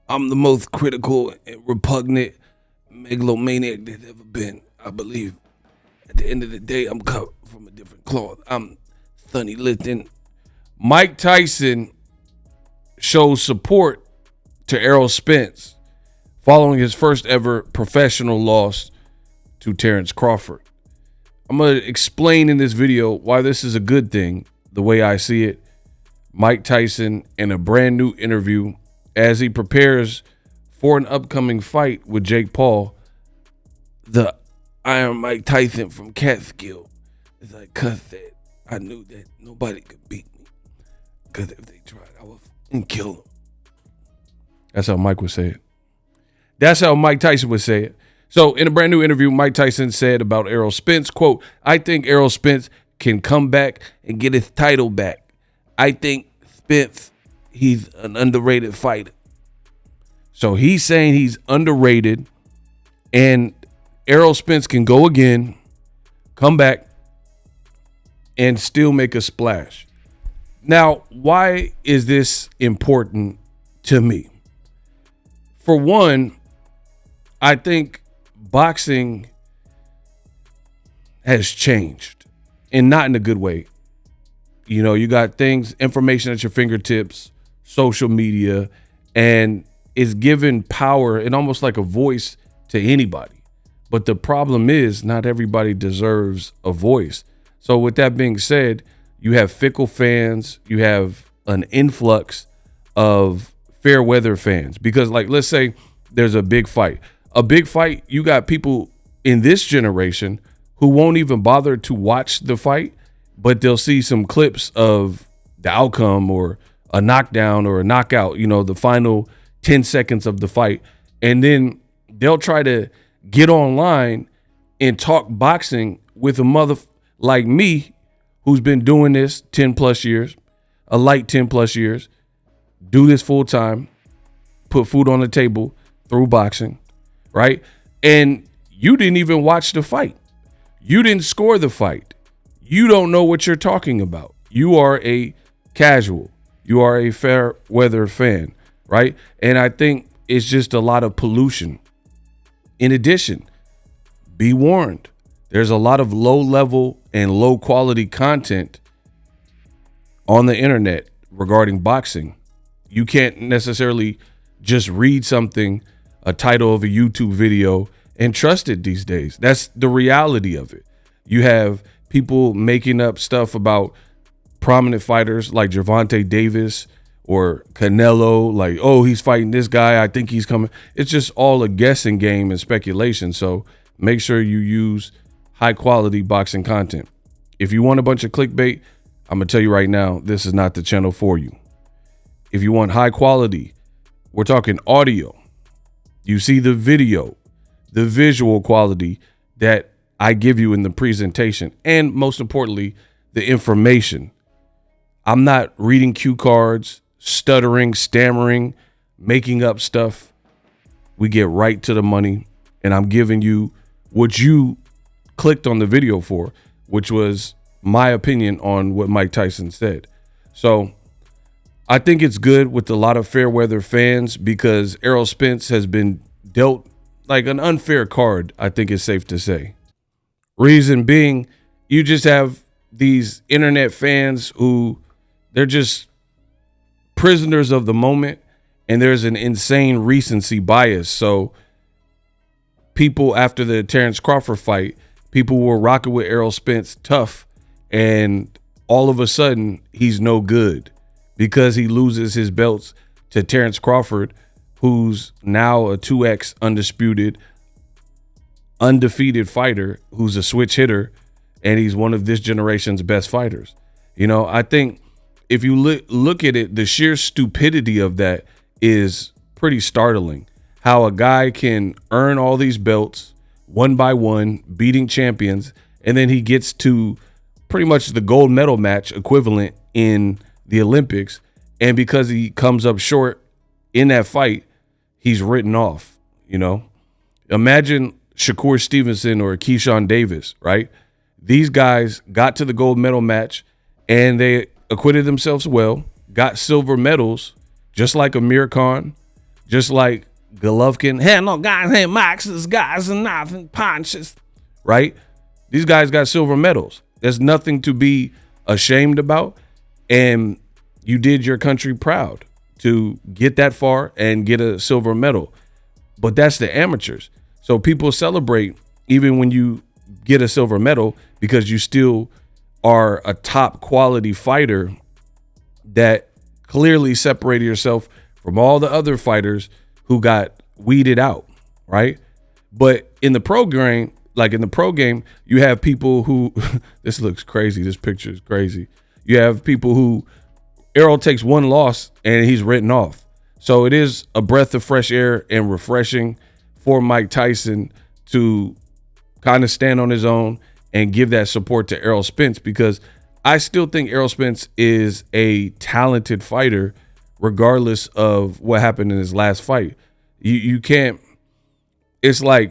I'm the most critical and repugnant megalomaniac there's ever been. I believe at the end of the day, I'm cut from a different cloth. I'm Sonny Liston. Mike Tyson shows support to Errol Spence following his first ever professional loss to Terrence Crawford. I'm going to explain in this video why this is a good thing, the way I see it. Mike Tyson in a brand new interview as he prepares for an upcoming fight with Jake Paul, the Iron Mike Tyson from Catskill. As I cussed that, I knew that nobody could beat me. Because if they tried, I would fucking kill them. That's how Mike would say it. That's how Mike Tyson would say it. So in a brand new interview, Mike Tyson said about Errol Spence, quote, "I think Errol Spence can come back and get his title back. I think Spence, he's an underrated fighter." So he's saying he's underrated and Errol Spence can go again, come back, and still make a splash. Now, why is this important to me? For one, I think boxing has changed, and not in a good way. You know, you got things, information at your fingertips, social media, and it's given power and almost like a voice to anybody. But the problem is not everybody deserves a voice. So with that being said, you have fickle fans, you have an influx of fair weather fans. Because like, let's say there's a big fight. You got people in this generation who won't even bother to watch the fight, but they'll see some clips of the outcome or a knockdown or a knockout, you know, the final 10 seconds of the fight. And then they'll try to get online and talk boxing with a mother like me, who's been doing this 10 plus years, a light 10 plus years, do this full time, put food on the table through boxing, right? And you didn't even watch the fight. You didn't score the fight. You don't know what you're talking about. You are a casual. You are a fair weather fan, right? And I think it's just a lot of pollution. In addition, be warned, there's a lot of low level and low quality content on the internet regarding boxing. You can't necessarily just read something, a title of a YouTube video, and trust it these days. That's the reality of it. You have people making up stuff about prominent fighters like Gervonta Davis or Canelo, like, oh, he's fighting this guy, I think he's coming. It's just all a guessing game and speculation. So make sure you use high quality boxing content. If you want a bunch of clickbait, I'm gonna tell you right now, this is not the channel for you. If you want high quality, we're talking audio. You see the video, the visual quality that I give you in the presentation, and most importantly, the information. I'm not reading cue cards, stuttering, stammering, making up stuff. We get right to the money, and I'm giving you what you clicked on the video for, which was my opinion on what Mike Tyson said. So I think it's good with a lot of fair weather fans because Errol Spence has been dealt like an unfair card, I think it's safe to say. Reason being, you just have these internet fans who they're just prisoners of the moment, and there's an insane recency bias. So people after the Terrence Crawford fight, people were rocking with Errol Spence tough, and all of a sudden he's no good because he loses his belts to Terrence Crawford, who's now a 2X undefeated fighter, who's a switch hitter, and he's one of this generation's best fighters. You know, I think if you look at it, the sheer stupidity of that is pretty startling. How a guy can earn all these belts one by one, beating champions, and then he gets to pretty much the gold medal match equivalent in the Olympics, and because he comes up short in that fight, he's written off. You know, imagine Shakur Stevenson or Keyshawn Davis, right? These guys got to the gold medal match and they acquitted themselves well, got silver medals, just like Amir Khan, Just like Golovkin, hey, no guys, hey, Max's guys, and nothing punches, right? These guys got silver medals. There's nothing to be ashamed about. And you did your country proud to get that far and get a silver medal. But that's the amateurs. So people celebrate even when you get a silver medal because you still are a top quality fighter that clearly separated yourself from all the other fighters who got weeded out, right? But in the pro game, you have people who, this looks crazy. This picture is crazy. You have people who, Errol takes one loss and he's written off. So it is a breath of fresh air and refreshing for Mike Tyson to kind of stand on his own and give that support to Errol Spence, because I still think Errol Spence is a talented fighter regardless of what happened in his last fight. You can't, it's like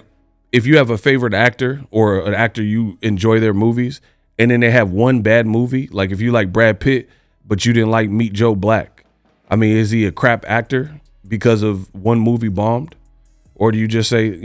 if you have a favorite actor or an actor you enjoy their movies and then they have one bad movie, like if you like Brad Pitt but you didn't like Meet Joe Black, I mean, is he a crap actor because of one movie bombed? Or do you just say,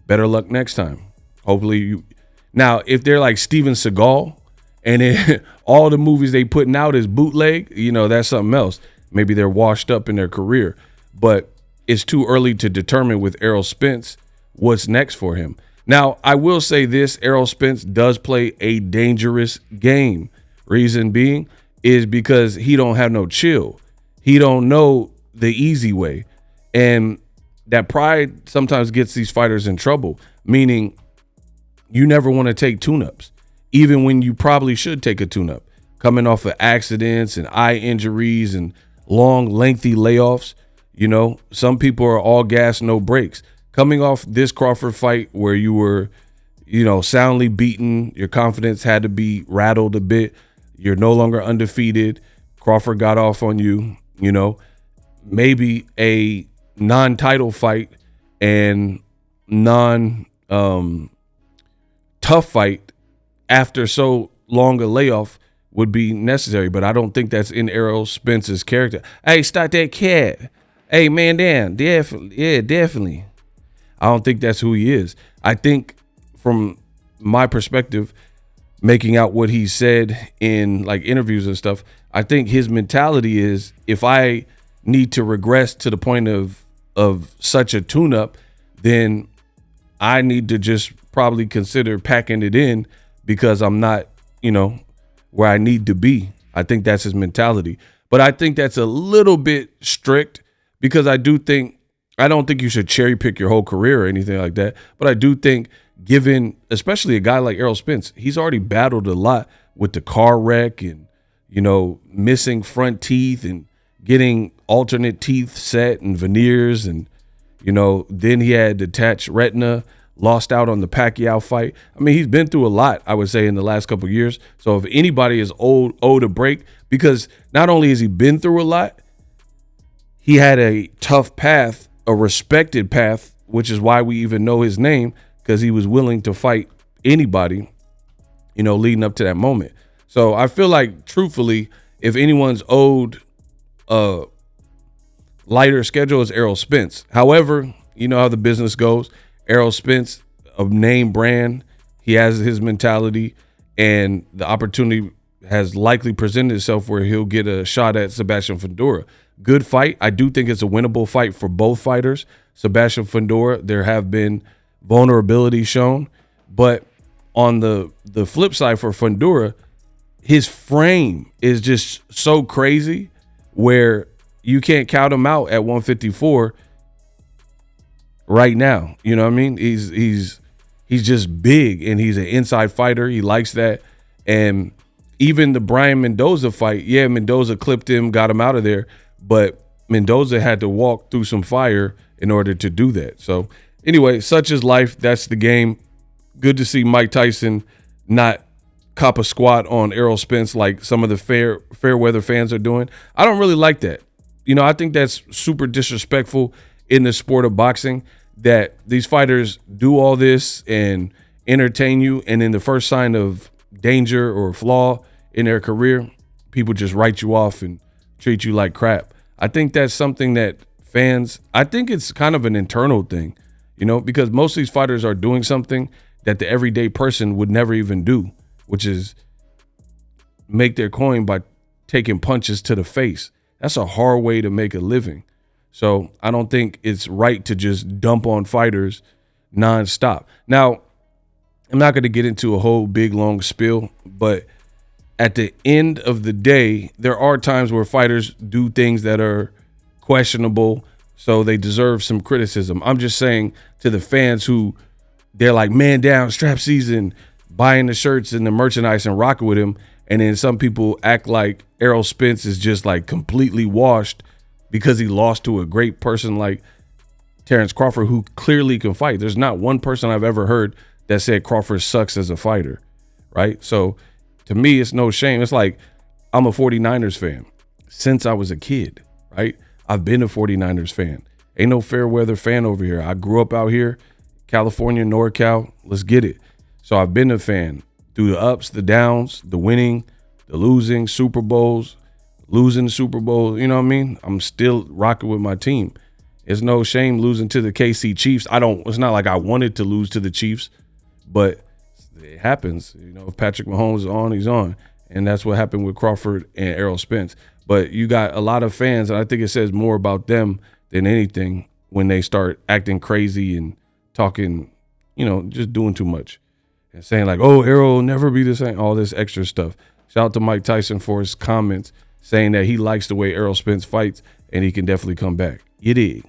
better luck next time? Hopefully you. Now, if they're like Steven Seagal and then all the movies they putting out is bootleg, that's something else. Maybe they're washed up in their career, but it's too early to determine with Errol Spence what's next for him. Now, I will say this, Errol Spence does play a dangerous game. Reason being is because he don't have no chill. He don't know the easy way. And that pride sometimes gets these fighters in trouble, meaning you never want to take tune-ups, even when you probably should take a tune-up. Coming off of accidents and eye injuries and long, lengthy layoffs, some people are all gas, no brakes. Coming off this Crawford fight where you were, soundly beaten, your confidence had to be rattled a bit. You're no longer undefeated. Crawford got off on you, maybe a non-title fight and tough fight after so long a layoff would be necessary, but I don't think that's in Errol Spence's character. Hey, start that cat. Hey, man, damn, definitely. I don't think that's who he is. I think from my perspective, making out what he said in like interviews and stuff, I think his mentality is if I need to regress to the point of such a tune-up, then I need to just probably consider packing it in because I'm not, where I need to be. I think that's his mentality. But I think that's a little bit strict because I don't think you should cherry pick your whole career or anything like that. But I do think given, especially a guy like Errol Spence, he's already battled a lot with the car wreck and, missing front teeth and getting alternate teeth set and veneers. And, then he had detached retina, lost out on the Pacquiao fight. I mean, he's been through a lot, I would say, in the last couple of years. So if anybody is owed a break, because not only has he been through a lot, he had a tough path, a respected path, which is why we even know his name, because he was willing to fight anybody, leading up to that moment. So I feel like, truthfully, if anyone's owed a lighter schedule, it's Errol Spence. However, you know how the business goes. Errol Spence, a name brand, he has his mentality, and the opportunity has likely presented itself where he'll get a shot at Sebastian Fundora. Good fight. I do think it's a winnable fight for both fighters. Sebastian Fundora, there have been vulnerability shown, but on the flip side for Fundora, his frame is just so crazy where you can't count him out at 154 right now. You know what I mean? He's just big and he's an inside fighter. He likes that. And even the Brian Mendoza fight, yeah, Mendoza clipped him, got him out of there, but Mendoza had to walk through some fire in order to do that. So anyway, such is life. That's the game. Good to see Mike Tyson not cop a squat on Errol Spence like some of the fair weather fans are doing. I don't really like that. I think that's super disrespectful in the sport of boxing, that these fighters do all this and entertain you, and in the first sign of danger or flaw in their career, people just write you off and treat you like crap. I think that's something that fans. I think it's kind of an internal thing, because most of these fighters are doing something that the everyday person would never even do, which is make their coin by taking punches to the face. That's a hard way to make a living. So I don't think it's right to just dump on fighters nonstop. Now, I'm not going to get into a whole big, long spiel, but at the end of the day, there are times where fighters do things that are questionable, so they deserve some criticism. I'm just saying to the fans who they're like, man down, strap season, buying the shirts and the merchandise and rocking with him, and then some people act like Errol Spence is just like completely washed because he lost to a great person like Terrence Crawford, who clearly can fight. There's not one person I've ever heard that said Crawford sucks as a fighter, right? So to me, it's no shame. It's like I'm a 49ers fan since I was a kid, right? I've been a 49ers fan. Ain't no fair weather fan over here. I grew up out here, California, NorCal. Let's get it. So I've been a fan through the ups, the downs, the winning, the losing, Super Bowls, losing the Super Bowl. You know what I mean? I'm still rocking with my team. It's no shame losing to the KC Chiefs. It's not like I wanted to lose to the Chiefs, but it happens. If Patrick Mahomes is on, he's on. And that's what happened with Crawford and Errol Spence. But you got a lot of fans, and I think it says more about them than anything when they start acting crazy and talking, just doing too much. And saying like, oh, Errol will never be the same, all this extra stuff. Shout out to Mike Tyson for his comments saying that he likes the way Errol Spence fights and he can definitely come back. You dig?